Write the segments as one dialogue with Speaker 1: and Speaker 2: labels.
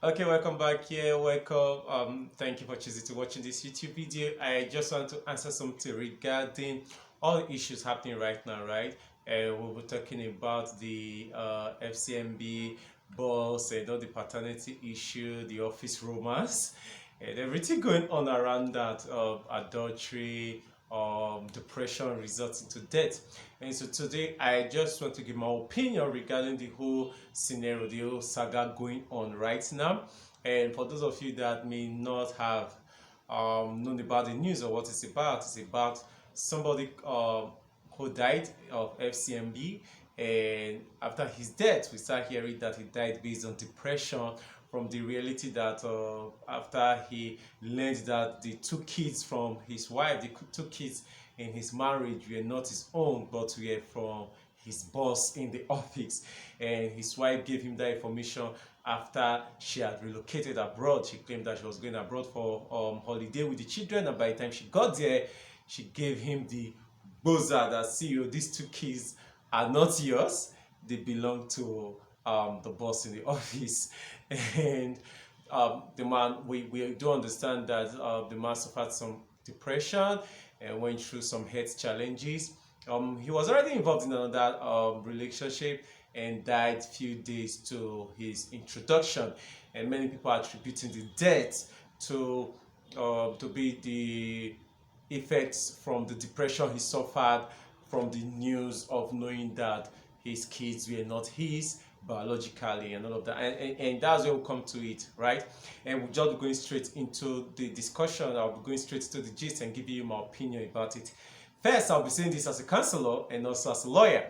Speaker 1: Okay, welcome back here. Welcome. Thank you for choosing to watching this YouTube video. I just want to answer something regarding all the issues happening right now, right? We'll be talking about the FCMB boss and all the paternity issue, the office romance, and everything going on around that adultery, depression resulting to death. And so today I just want to give my opinion regarding the whole scenario, the whole saga going on right now. And for those of you that may not have known about the news or what it's about somebody who died of FCMB, and after his death, we start hearing that he died based on depression from the reality that after he learned that the two kids from his wife, the two kids in his marriage were not his own, but were from his boss in the office, and his wife gave him that information after she had relocated abroad. She claimed that she was going abroad for holiday with the children, and by the time she got there, she gave him the boza that, see you, these two kids are not yours, they belong to the boss in the office. And the man, we do understand that the man suffered some depression and went through some health challenges. He was already involved in another relationship and died few days to his introduction, and many people are attributing the death to be the effects from the depression he suffered from the news of knowing that his kids were not his biologically and all of that, and that's where we'll come to it, right? And we'll just be going straight into the discussion. I'll be going straight to the gist and giving you my opinion about it. First, I'll be saying this as a counselor and also as a lawyer.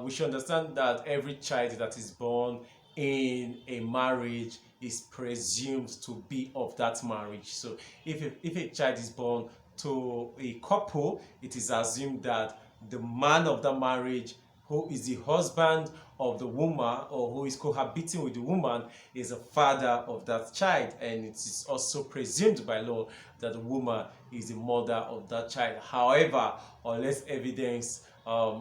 Speaker 1: We should understand that every child that is born in a marriage is presumed to be of that marriage. So if a child is born to a couple, it is assumed that the man of the marriage, who is the husband of the woman or who is cohabiting with the woman, is a father of that child, and it is also presumed by law that the woman is the mother of that child. However, unless evidence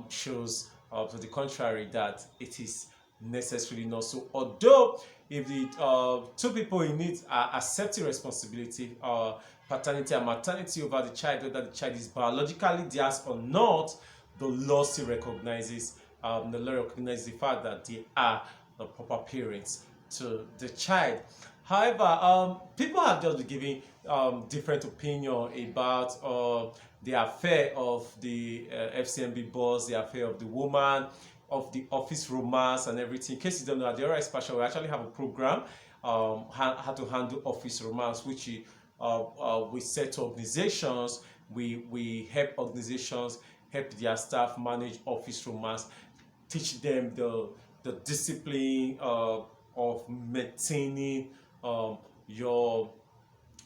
Speaker 1: shows to the contrary, that it is necessarily not so. Although if the two people in it are accepting responsibility, paternity and maternity over the child, whether the child is biologically theirs or not, the law still recognizes the fact that they are the proper parents to the child. However, people have just been giving different opinion about the affair of the FCMB boss, the affair of the woman, of the office romance and everything. In case you don't know, at the Alright Special, we actually have a program, how to handle office romance, which we set organizations, we help organizations help their staff manage office romance, teach them the discipline of maintaining your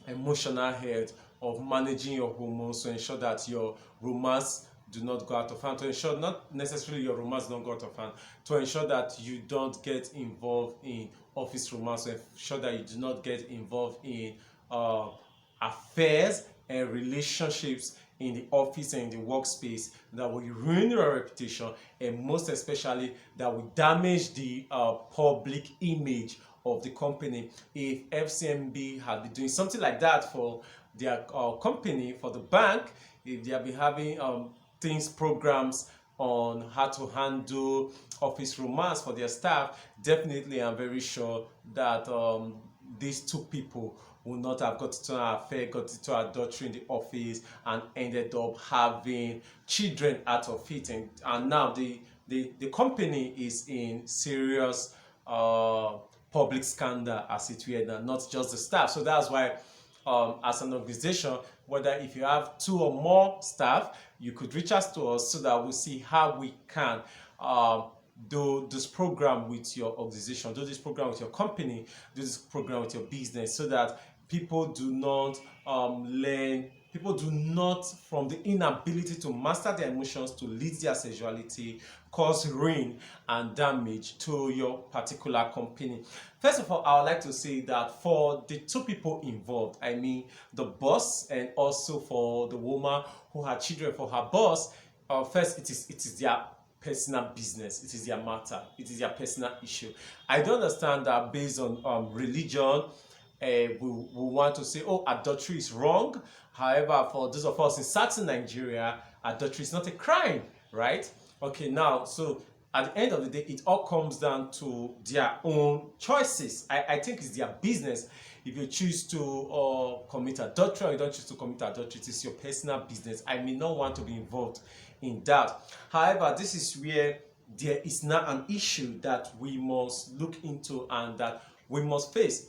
Speaker 1: emotional health, of managing your hormones to ensure that your romance do not go out of hand, to ensure not necessarily your romance don't go out of hand, to ensure that you don't get involved in office romance, to ensure that you do not get involved in affairs and relationships in the office and in the workspace that will ruin your reputation, and most especially that will damage the public image of the company. If FCMB had been doing something like that for their company, for the bank, if they have been having programs on how to handle office romance for their staff, definitely I'm very sure that these two people would not have got into an affair, got into adultery in the office, and ended up having children out of it. And now the company is in serious public scandal, as it were, and not just the staff. So that's why as an organization, whether if you have 2 or more staff, you could reach out to us so that we'll see how we can do this program with your organization, do this program with your company, do this program with your business, so that people do not from the inability to master their emotions to lead their sexuality, cause ruin and damage to your particular company. First of all, I would like to say that for the 2 people involved, I mean the boss and also for the woman who had children for her boss, first it is their personal business. It is their matter. It is their personal issue. I don't understand that based on religion, we want to say, oh, adultery is wrong. However, for those of us in certain Nigeria, adultery is not a crime, right? Okay, now, so at the end of the day, it all comes down to their own choices. I think it's their business. If you choose to commit adultery or you don't choose to commit adultery, it is your personal business. I may not want to be involved in that. However, this is where there is now an issue that we must look into and that we must face.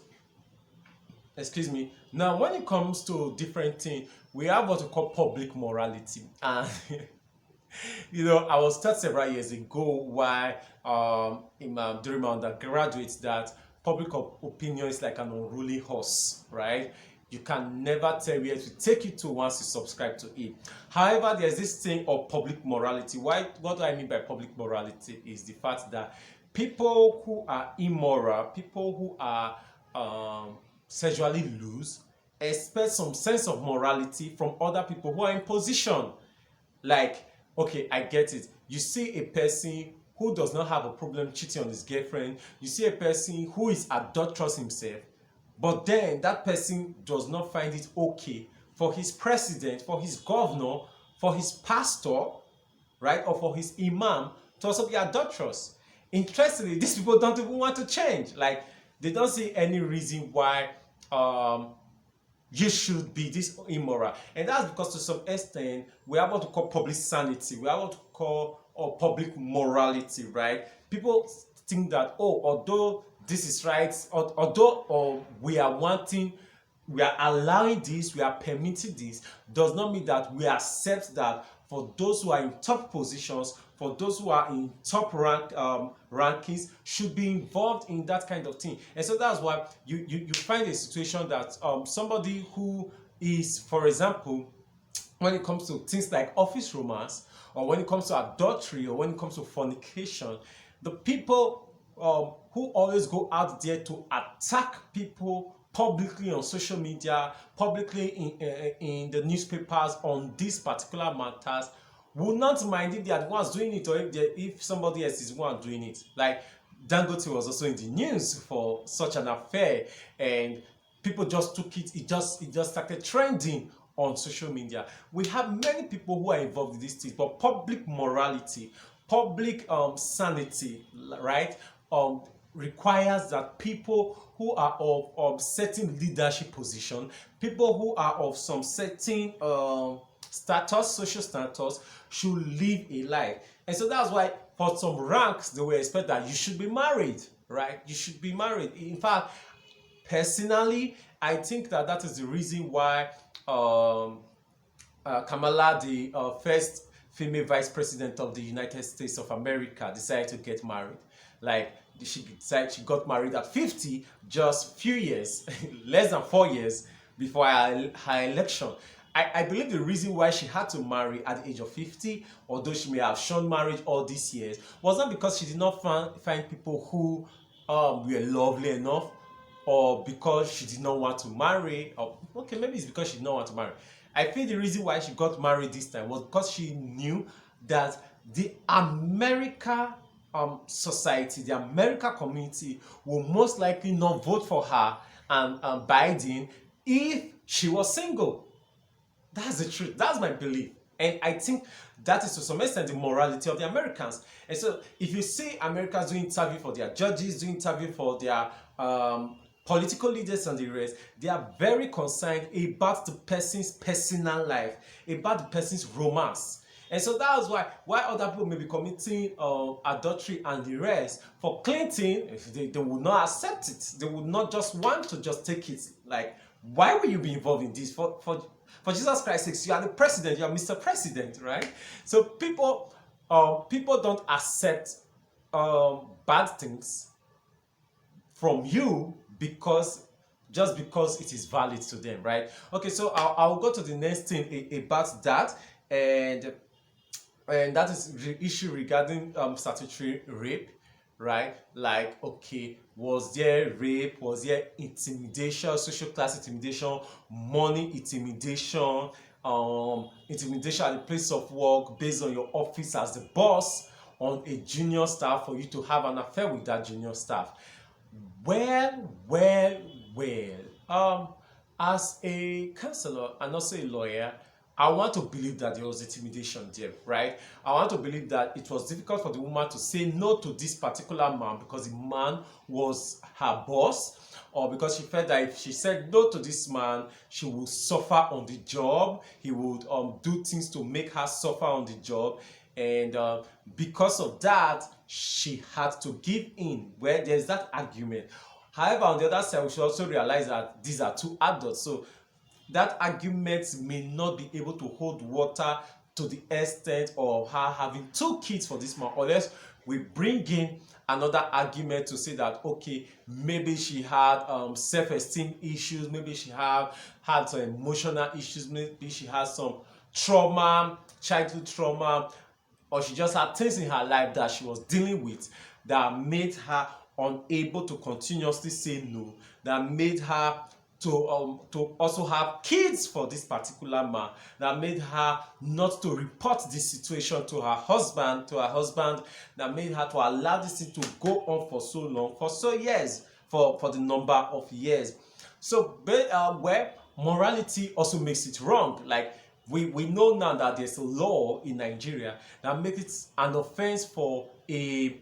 Speaker 1: Excuse me. Now, when it comes to different things, we have what we call public morality. And I was taught several years ago why during my undergraduate that public opinion is like an unruly horse, right? You can never tell where to take you to once you subscribe to it. However, there's this thing of public morality. What do I mean by public morality is the fact that people who are immoral, people who are sexually loose, expect some sense of morality from other people who are in position. Like, okay, I get it. You see a person who does not have a problem cheating on his girlfriend. You see a person who is adulterous himself. But then that person does not find it okay for his president, for his governor, for his pastor, right? Or for his imam to also be adulterous. Interestingly, these people don't even want to change. Like, they don't see any reason why you should be this immoral. And that's because to some extent, we are what to call public sanity. We are what to call public morality, right? People think that, oh, although this is right, although we are allowing this, we are permitting this, does not mean that we accept that for those who are in top positions, for those who are in top rankings, should be involved in that kind of thing. And so that's why you find a situation that somebody who is, for example, when it comes to things like office romance, or when it comes to adultery, or when it comes to fornication, the people who always go out there to attack people publicly on social media, publicly in the newspapers on these particular matters, will not mind if they are the ones doing it or if somebody else is the one doing it. Like Dangote was also in the news for such an affair, and people just took it. It just started trending on social media. We have many people who are involved in these things, but public morality, public sanity, right, requires that people who are of certain leadership position, people who are of some certain status, social status, should live a life. And so that's why for some ranks, they will expect that you should be married, right? You should be married. In fact, personally, I think that is the reason why Kamala, the first female vice president of the United States of America, decided to get married. Like, she got married at 50, just few years, less than 4 years before her election. I believe the reason why she had to marry at the age of 50, although she may have shown marriage all these years, was not because she did not find people who were lovely enough, or because she did not want to marry, or okay, maybe it's because she did not want to marry. I feel the reason why she got married this time was because she knew that the America society, the America community will most likely not vote for her and Biden if she was single. That's the truth. That's my belief. And I think that is to some extent the morality of the Americans. And so if you see Americans doing interview for their judges, doing interview for their political leaders and the rest, they are very concerned about the person's personal life, about the person's romance. And so that's why other people may be committing adultery and the rest. For Clinton, they would not accept it. They would not just want to just take it. Like, why will you be involved in this? For Jesus Christ's sake, you are the president, you are Mr. President, right? So people don't accept bad things from you just because it is valid to them, right? Okay, so I'll go to the next thing about that, and that is the issue regarding statutory rape, right? Like, okay, was there rape? Was there intimidation, social class intimidation, money intimidation, intimidation at the place of work based on your office as the boss, on a junior staff for you to have an affair with that junior staff. Well, as a counselor and also a lawyer, I want to believe that there was intimidation there, right? I want to believe that it was difficult for the woman to say no to this particular man because the man was her boss, or because she felt that if she said no to this man, she would suffer on the job. He would do things to make her suffer on the job. And because of that, she had to give in. Where there's that argument. However, on the other side, we should also realize that these are two adults. So that argument may not be able to hold water to the extent of her having two kids for this man, unless we bring in another argument to say that, okay, maybe she had self-esteem issues, maybe she had some emotional issues, maybe she has some trauma, childhood trauma, or she just had things in her life that she was dealing with that made her unable to continuously say no, that made her to also have kids for this particular man, that made her not to report this situation to her husband, that made her to allow this thing to go on for so long, for so years, for the number of years. So where morality also makes it wrong. Like we know now that there's a law in Nigeria that makes it an offense for a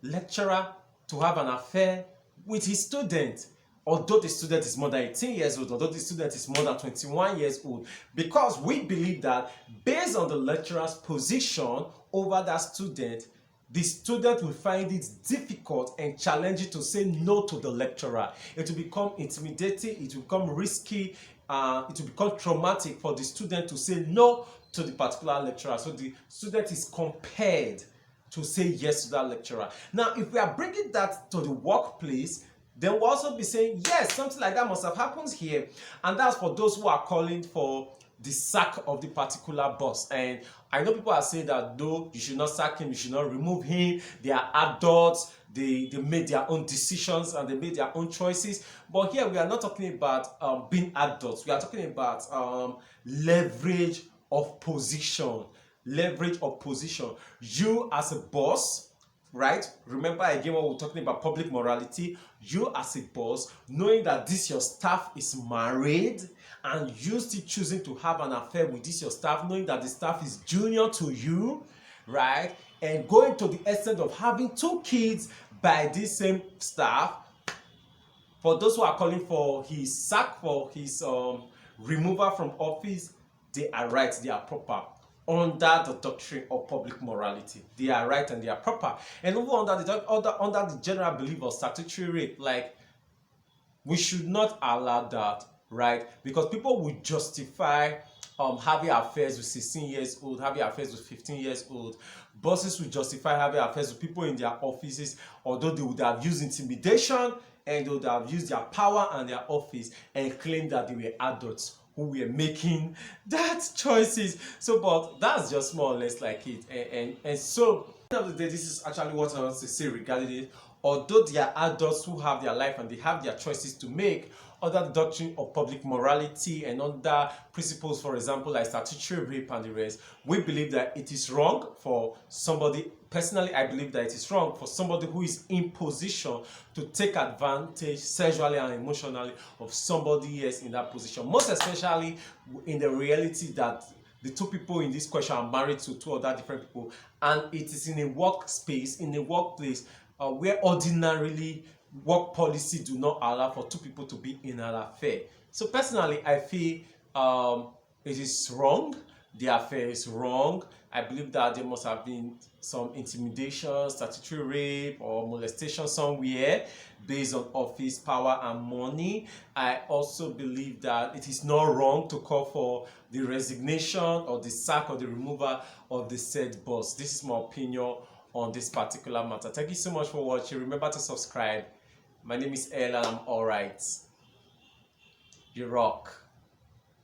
Speaker 1: lecturer to have an affair with his student, although the student is more than 18 years old, although the student is more than 21 years old, because we believe that based on the lecturer's position over that student, the student will find it difficult and challenging to say no to the lecturer. It will become intimidating, it will become risky, it will become traumatic for the student to say no to the particular lecturer. So the student is compelled to say yes to that lecturer. Now, if we are bringing that to the workplace, then we'll also be saying, yes, something like that must have happened here. And that's for those who are calling for the sack of the particular boss. And I know people are saying that, no, you should not sack him, you should not remove him. They are adults, they made their own decisions and they made their own choices. But here we are not talking about being adults. We are talking about leverage of position. Leverage of position. You as a boss, right? Remember again what we're talking about, public morality. You as a boss, knowing that this your staff is married and you still choosing to have an affair with this your staff, knowing that the staff is junior to you, right? And going to the extent of having two kids by this same staff. For those who are calling for his sack, for his removal from office, they are right, they are proper. Under the doctrine of public morality, they are right and they are proper. And even under the general belief of statutory rape, like, we should not allow that, right? Because people will justify having affairs with 16 years old, having affairs with 15 years old. Bosses will justify having affairs with people in their offices, although they would have used intimidation and they would have used their power and their office and claim that they were adults who were making that choices. So, but that's just more or less like it. And so, at the end of the day, this is actually what I want to say regarding it. Although they are adults who have their life and they have their choices to make, under the doctrine of public morality and under principles, for example, like statutory rape and the rest, we believe that it is wrong for somebody. Personally, I believe that it is wrong for somebody who is in position to take advantage sexually and emotionally of somebody else in that position. Most especially in the reality that the two people in this question are married to two other different people, and it is in a workspace, in a workplace, where ordinarily work policy do not allow for two people to be in an affair. So personally, I feel it is wrong. The affair is wrong. I believe that there must have been some intimidation, statutory rape, or molestation somewhere based on office power and money. I also believe that it is not wrong to call for the resignation or the sack or the removal of the said boss. This is my opinion on this particular matter. Thank you so much for watching. Remember to subscribe. My name is El and I'm alright. You rock.